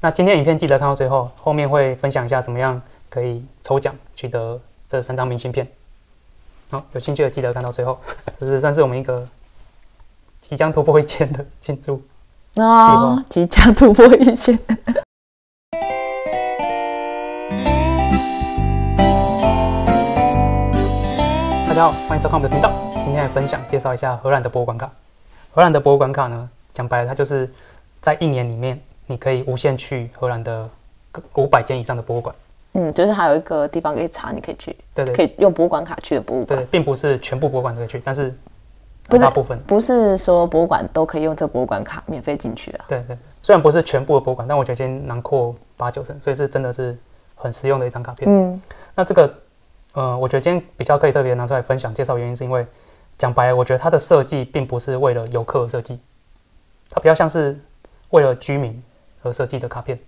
那今天影片记得看到最后，后面会分享一下怎么样可以抽奖取得这3张明信片。好，有兴趣的记得看到最后，这是算是我们一个即将突破1000的庆祝计划，即将突破1000。大家好，欢迎收看我们的频道。今天来分享介绍一下荷兰的博物馆卡。荷兰的博物馆卡呢，讲白了，它就是在1年里面，你可以无限去荷兰的500间以上的博物馆。就是还有一个地方可以查，你可以去，对，可以用博物馆卡去的博物馆。对，并不是全部博物馆都可以去，但是大部分不是说博物馆都可以用这博物馆卡免费进去啊。对，虽然不是全部的博物馆，但我觉得今天囊括8、9成，所以是真的是很实用的一张卡片。那这个我觉得今天比较可以特别拿出来分享介绍，原因是因为讲白了，我觉得它的设计并不是为了游客而设计，它比较像是为了居民而设计的卡片。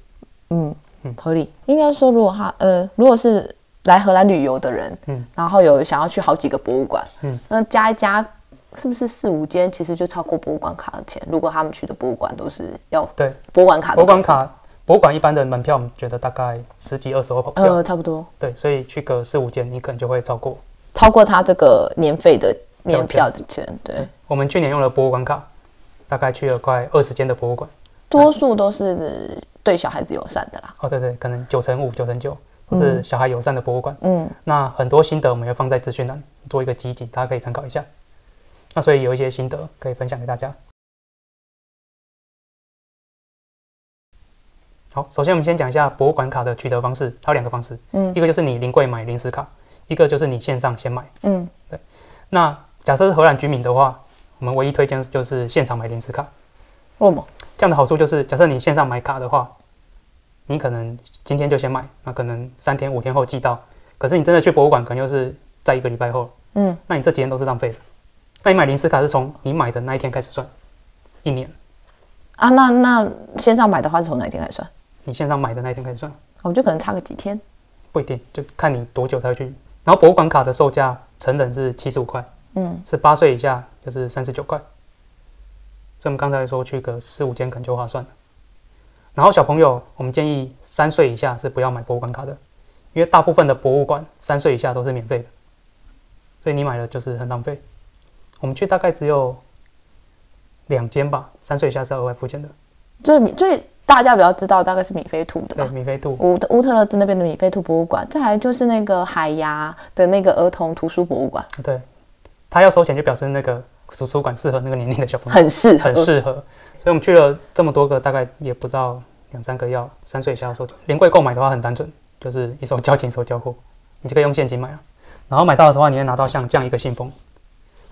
合理。应该说，如果是来荷兰旅游的人，然后有想要去好几个博物馆，那加一加，是不是4、5间其实就超过博物馆卡的钱？如果他们去的博物馆都是要对博物馆卡，博物馆一般的门票，我们觉得大概10几20欧跑不掉，差不多。对，所以去个4、5间，你可能就会超过他这个年票的钱。对，我们去年用了博物馆卡，大概去了快20间的博物馆，多数都是对小孩子友善的啦。对，可能9成5、9成9都是小孩友善的博物馆。那很多心得我们会放在资讯栏做一个集锦，大家可以参考一下。那所以有一些心得可以分享给大家。好，首先我们先讲一下博物馆卡的取得方式，它有2个方式。一个就是你临柜买临时卡，一个就是你线上先买。对。那假设是荷兰居民的话，我们唯一推荐就是现场买临时卡。为什么？这样的好处就是，假设你线上买卡的话，你可能今天就先买，那可能3天5天后寄到，可是你真的去博物馆，可能又是在1个礼拜后。那你这几天都是浪费的。那你买临时卡是从你买的那一天开始算，1年。那线上买的话是从哪一天开始算？你线上买的那一天开始算。我就可能差个几天。不一定，就看你多久才会去。然后博物馆卡的售价，成人是75块，18岁以下就是39块。所以我们刚才说去个4、5间可能就划算了。然后小朋友，我们建议3岁以下是不要买博物馆卡的，因为大部分的博物馆3岁以下都是免费的，所以你买了就是很浪费。我们去大概只有2间吧，3岁以下是要额外付钱的。最大家比较知道大概是米菲兔的吧？对，米菲兔。乌特勒兹那边的米菲兔博物馆，再来就是那个海牙的那个儿童图书博物馆。对，他要收钱就表示那个图书馆适合那个年龄的小朋友，很适合。所以我们去了这么多个，大概也不到2、3个要3岁以下要收钱。临柜购买的话很单纯，就是一手交钱一手交货，你就可以用现金买啊。然后买到的话，你会拿到像这样一个信封，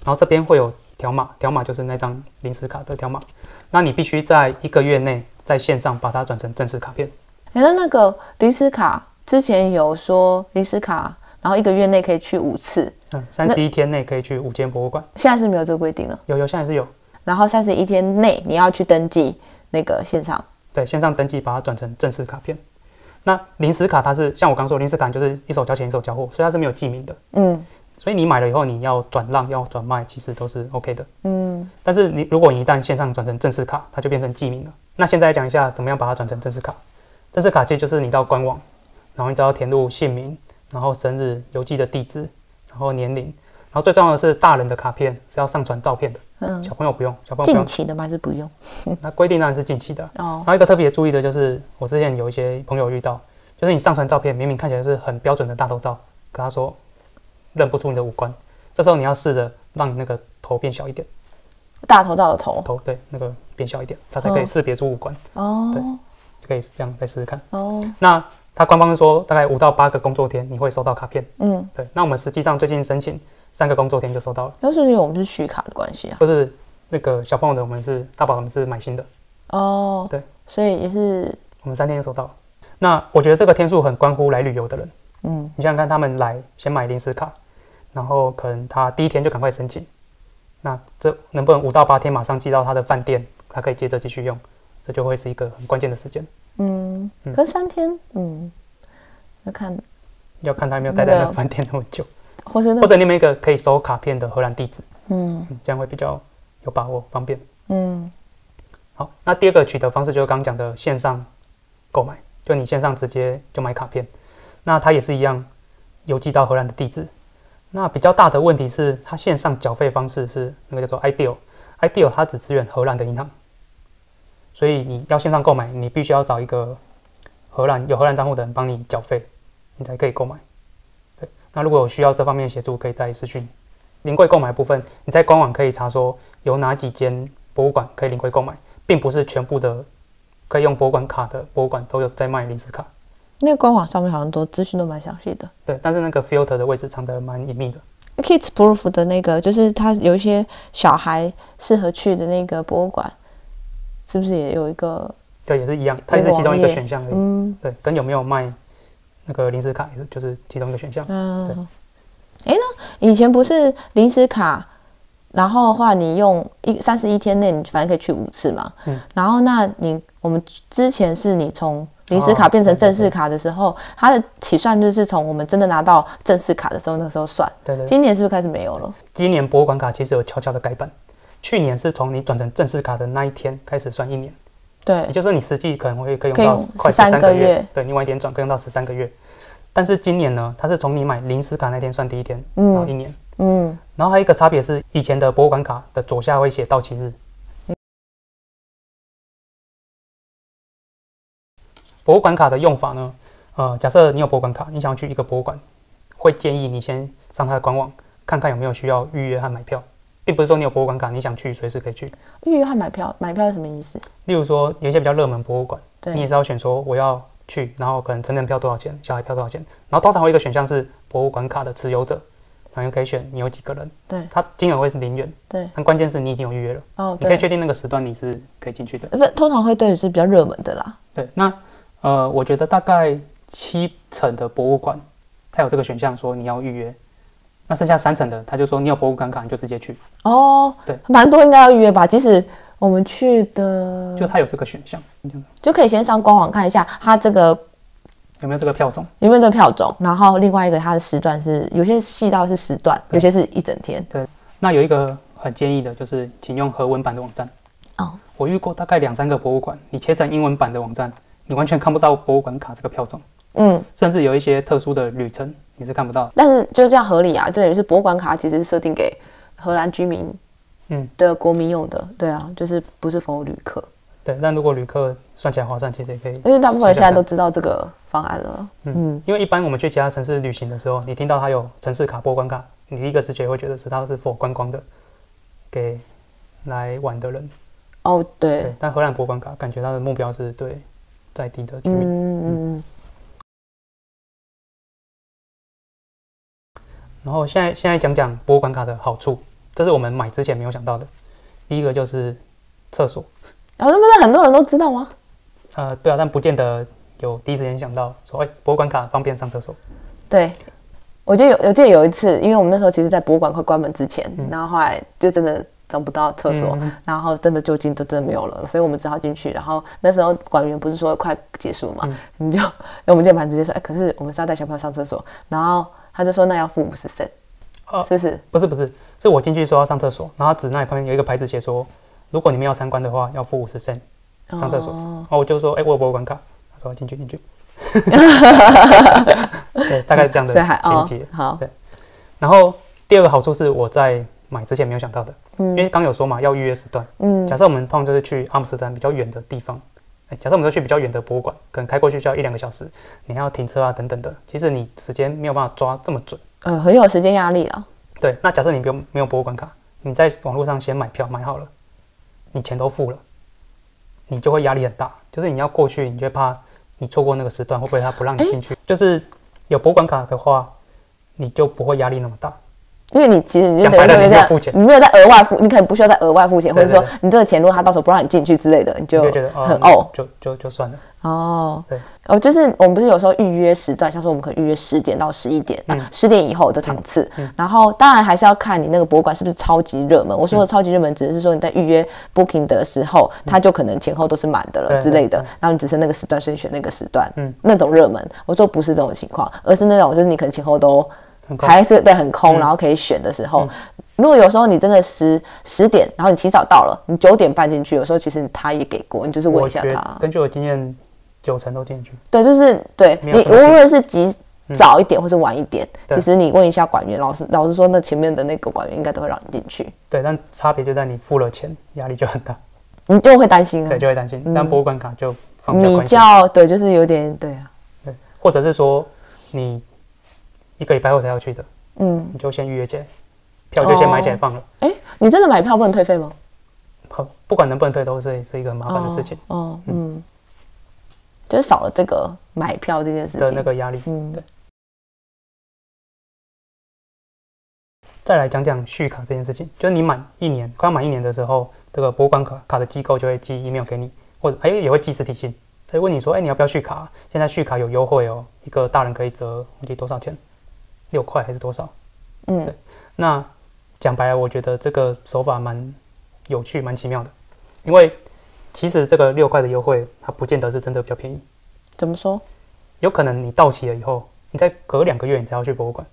然后这边会有条码，条码就是那张临时卡的条码。那你必须在1个月内在线上把它转成正式卡片。那个临时卡之前有说临时卡，然后1个月内可以去5次，31天内可以去5间博物馆。现在是没有这个规定了？有，现在是有。然后31天内你要去登记那个线上，对，线上登记把它转成正式卡片。那临时卡它是像我刚说，临时卡就是一手交钱一手交货，所以它是没有记名的。所以你买了以后，你要转让要转卖，其实都是 OK 的。但是如果你一旦线上转成正式卡，它就变成记名了。那现在来讲一下怎么样把它转成正式卡。正式卡其实就是你到官网，然后你只要填入姓名，然后生日、邮寄的地址，然后年龄，然后最重要的是大人的卡片是要上传照片的。小朋友不用，近期的吗？还是不用？那规定当然是近期的。然后一个特别注意的就是，我之前有一些朋友遇到，就是你上传照片，明明看起来是很标准的大头照，可他说认不出你的五官，这时候你要试着让你那个头变小一点，大头照的头对，那个变小一点，它才可以识别出五官。对，可以这样再试试看。那他官方是说大概5到8个工作天你会收到卡片。对，那我们实际上最近申请3个工作天就收到了。那是因为我们是续卡的关系啊？不是，那个小朋友的我们是大宝，我们是买新的。对，所以也是我们3天就收到了。那我觉得这个天数很关乎来旅游的人。你想想看，他们来先买临时卡，然后可能他第1天就赶快申请，那这能不能5到8天马上寄到他的饭店，他可以接着继续用，这就会是一个很关键的时间。可是3天，要看他有没有待在那个饭店那么久，或者你们一个可以收卡片的荷兰地址，这样会比较有把握，方便。好，那第2个取得方式就是刚刚讲的线上购买，就你线上直接就买卡片。那它也是一样邮寄到荷兰的地址。那比较大的问题是，它线上缴费方式是那个叫做 iDeal 它只支援荷兰的银行，所以你要线上购买，你必须要找一个有荷兰账户的人帮你缴费，你才可以购买。对，那如果有需要这方面协助，可以再私讯。临柜购买部分，你在官网可以查说有哪几间博物馆可以临柜购买，并不是全部的可以用博物馆卡的博物馆都有在卖临时卡。那个官网上面好像都资讯都蛮详细的。对，但是那个 filter 的位置藏得蛮隐秘的。Kids Proof 的那个，就是它有一些小孩适合去的那个博物馆，是不是也有一个？对，也是一样，它也是其中一个选项而已。对，跟有没有卖那个临时卡也是就是其中一个选项。对。那以前不是临时卡，然后后来你用31天内，你反正可以去5次嘛。然后我们之前是你从临时卡变成正式卡的时候，它的起算日是从我们真的拿到正式卡的时候那个时候算。对。今年是不是开始没有了？今年博物馆卡其实有悄悄的改版，去年是从你转成正式卡的那一天开始算1年。对。也就是说你实际可能可以用到快13个月。对，你晚一点转可以用到13个月。但是今年呢，它是从你买临时卡那天算第一天，然后1年。然后还有一个差别是，以前的博物馆卡的左下会写到期日。博物馆卡的用法呢，假设你有博物馆卡，你想要去一个博物馆，会建议你先上它的官网看看有没有需要预约和买票，并不是说你有博物馆卡你想去随时可以去。预约和买票是什么意思？例如说有一些比较热门博物馆，你也是要选说我要去，然后可能成人票多少钱，小孩票多少钱，然后通常会有一个选项是博物馆卡的持有者，然后可以选你有几个人，对，它金额会是0元，对，但关键是你已经有预约了，你可以确定那个时段你是可以进去的。不，通常会对的是比较热门的啦。对，那我觉得大概70%的博物馆它有这个选项说你要预约，那剩下3成的他就说你有博物馆卡你就直接去。对，蛮多应该要预约吧，即使我们去的就它有这个选项，就可以先上官网看一下它这个有没有这个票种，然后另外一个它的时段是有些细到是时段，有些是一整天。对，那有一个很建议的就是请用和文版的网站。我遇过大概2-3个博物馆，你切成英文版的网站，你完全看不到博物馆卡这个票种。甚至有一些特殊的旅程你是看不到，但是就这样合理啊，这也是博物馆卡其实是设定给荷兰居民的国民用的。对啊，就是不是否旅客。对，但如果旅客算起来划算，其实也可以，因为大部分人现在都知道这个方案了。因为一般我们去其他城市旅行的时候，你听到它有城市卡、博物馆卡，你第一个直觉会觉得是它是for观光的，给来玩的人。对。但荷兰博物馆卡感觉它的目标是对在地的居民。然后现在讲讲博物馆卡的好处，这是我们买之前没有想到的。第一个就是厕所。那不是很多人都知道吗？对啊，但不见得有第一时间想到说，博物馆卡方便上厕所。对，我记得有一次，因为我们那时候其实在博物馆快关门之前，然后后来就真的找不到厕所，然后真的就近都真的没有了，所以我们只好进去。然后那时候管员不是说快结束嘛，我们键盘直接说，可是我们是要带小朋友上厕所，然后他就说那要付50 cent，是不是？不是，是我进去说要上厕所，然后指那里旁边有一个牌子写说，如果你们要参观的话，要付50 cent 上厕所。然后我就说，我有博物馆卡，他说进去。对，大概是这样的情节。好，对。然后第二个好处是我在买之前没有想到的，因为刚有说嘛，要预约时段。假设我们通常就是去阿姆斯特丹比较远的地方，假设我们都去比较远的博物馆，可能开过去就要1-2个小时，你还要停车啊等等的，其实你时间没有办法抓这么准。很有时间压力啊。对，那假设你没有博物馆卡，你在网络上先买票买好了，你钱都付了，你就会压力很大，就是你要过去，你就会怕你错过那个时段，会不会他不让你进去？就是有博物馆卡的话，你就不会压力那么大。因为你其实你就等于没有付钱，你没有再额外付，你可能不需要再额外付钱，或者说你这个钱如果他到时候不让你进去之类的，你就觉得很就算了。对，就是我们不是有时候预约时段，像说我们可能预约10点到11点，10点以后的场次，然后当然还是要看你那个博物馆是不是超级热门。我说的超级热门，只是说你在预约 booking 的时候，它就可能前后都是满的了之类的，然后你只剩那个时段，所以你选那个时段，那种热门。我说不是这种情况，而是那种就是你可能前后都还是对很空，然后可以选的时候，如果有时候你真的10点，然后你提早到了，你9点半进去，有时候其实他也给过，你就是问一下他。根据我经验， 90%都进得去。对，就是对你无论是挤早一点或是晚一点，其实你问一下管员，老实说，那前面的那个管员应该都会让你进去。对，但差别就在你付了钱，压力就很大，你就会担心啊。对，就会担心。但博物馆卡就放比较对，就是有点对啊。对，或者是说你1个礼拜后才要去的，你就先预约起来，票就先买起来放了。你真的买票不能退费吗？不管能不能退，都是一个很麻烦的事情。就是少了这个买票这件事情的那个压力。对。再来讲讲续卡这件事情，就是你快要满1年的时候，这个博物馆卡的机构就会寄 email 给你，或者也会寄实体信，他会问你说，你要不要续卡？现在续卡有优惠哦，一个大人可以折，忘记多少钱，6块还是多少？对。那讲白了，我觉得这个手法蛮有趣、蛮奇妙的，因为其实这个6块的优惠，它不见得是真的比较便宜。怎么说？有可能你到期了以后，你再隔2个月你才要去博物馆，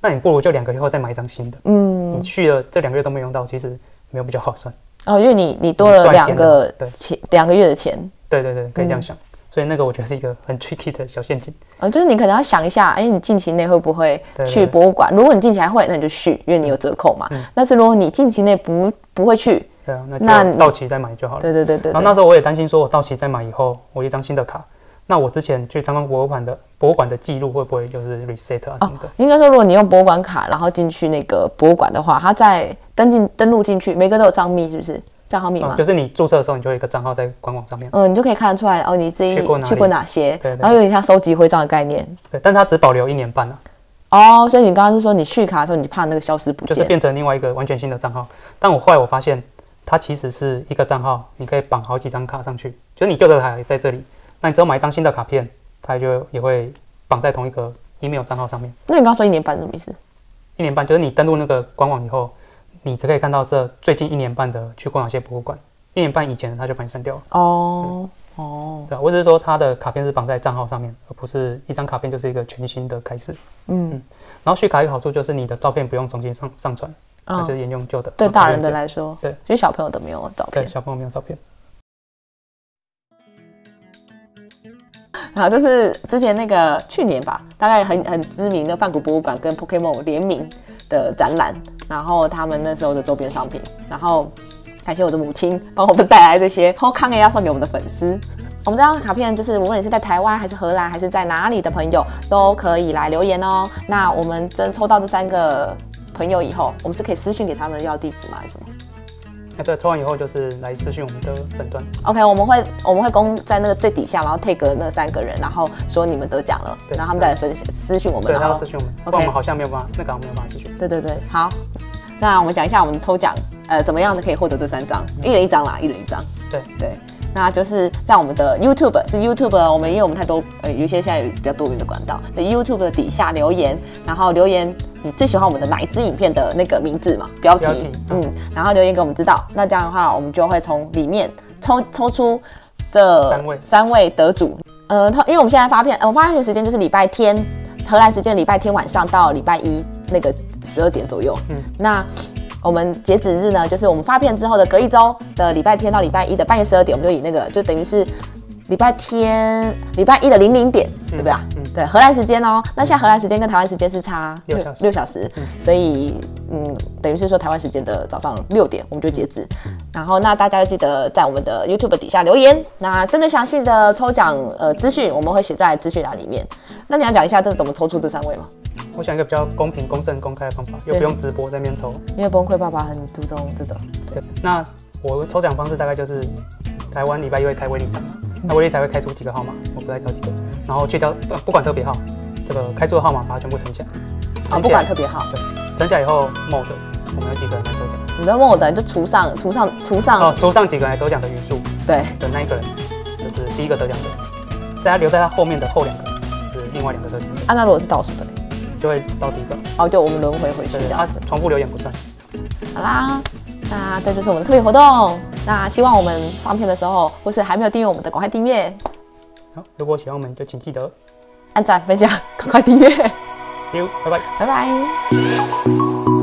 那你不如就2个月后再买一张新的。你续了这2个月都没用到，其实没有比较划算。因为你多了2个月的钱。对，可以这样想。所以那个我觉得是一个很 tricky 的小陷阱。就是你可能要想一下，你近期内会不会去博物馆？如果你近期还会，那你就续，因为你有折扣嘛。但是如果你近期内不会去，对啊，那就到期再买就好了。对。然后那时候我也担心，说我到期再买以后，我一张新的卡，那我之前去参观博物馆的记录会不会就是 reset 啊什么的？应该说，如果你用博物馆卡，然后进去那个博物馆的话，它在登录进去，每个都有账密，是不是？账号密码，就是你注册的时候，你就有一个账号在官网上面。你就可以看得出来你自己去过哪些，对，然后有点像收集徽章的概念。对，但它只保留1年半所以你刚刚是说你续卡的时候，你怕那个消失不见，就是变成另外一个完全新的账号。但后来我发现，它其实是一个账号，你可以绑好几张卡上去，就是你旧的卡在这里，那你只有买一张新的卡片，它也会绑在同一个 email 账号上面。那你刚刚说1年半是什么意思？1年半就是你登录那个官网以后，你只可以看到这最近1年半的去过哪些博物馆，1年半以前的他就把你删掉了。对，我只是说他的卡片是绑在账号上面，而不是一张卡片就是一个全新的开始。然后续卡一个好处就是你的照片不用重新上传，那就是沿用旧的。对大人的来说，对，所以小朋友都没有照片。对，小朋友没有照片。好，这是之前那个去年吧，大概很知名的梵谷博物馆跟 Pokémon 联名的展览，然后他们那时候的周边商品，然后感谢我的母亲帮我们带来这些好康的要送给我们的粉丝。我们这张卡片就是无论你是在台湾还是荷兰还是在哪里的朋友都可以来留言哦。那我们真抽到这3个朋友以后，我们是可以私讯给他们要地址吗？还是什么？对，抽完以后就是来私讯我们的粉专。OK， 我们会公在那个最底下，然后 tag 那3个人，然后说你们得奖了，然后他们再来私讯我们。对，他要私讯我们。OK， 我们好像没有办法，那个没有办法私讯。对，好。那我们讲一下我们抽奖，怎么样的可以获得这3张，一人一张啦，一人一张。对。那就是在我们的 YouTube， 是 YouTube， 因为我们太多，有些现在有比较多元的管道，在 YouTube 的底下留言，然后留言你最喜欢我们的哪一支影片的那个名字嘛，标题，然后留言给我们知道，那这样的话我们就会从里面抽出这3位得主，因为我们现在发片的时间就是礼拜天，荷兰时间礼拜天晚上到礼拜一那个12点左右，那我们截止日呢，就是我们发片之后的隔1周的礼拜天到礼拜一的半夜12点，我们就以那个就等于是礼拜一的00点，对不对啊？对，荷兰时间哦。那现在荷兰时间跟台湾时间是差6小时，所以等于是说台湾时间的早上6点我们就截止。然后那大家记得在我们的 YouTube 底下留言，那真的详细的抽奖资讯我们会写在资讯栏里面。那你要讲一下这怎么抽出这3位吗？我想一个比较公平、公正、公开的方法，又不用直播在那边抽。因为崩溃爸爸很注重这种。对，那我抽奖方式大概就是台湾礼拜一会开威力彩，那威力彩会开出几个号码，我不再找几个，然后去掉不管特别号，这个开出的号码把它全部乘起来。不管特别号。对，乘起来以后 mode 我们有几个人来抽奖？你的 mode 就除上除上几个人来抽奖的余数，对的那一个人就是第一个得奖者，在他留在他后面的后2个是另外2个得奖者。那如果是倒数的？就会到第一个。就我们轮回回去。他重复留言不算。好啦，那这就是我们的特别活动。那希望我们上片的时候，或是还没有订阅我们的，赶快订阅。好，如果喜欢我们，就请记得按赞、分享，赶快订阅。See you，拜拜。拜拜。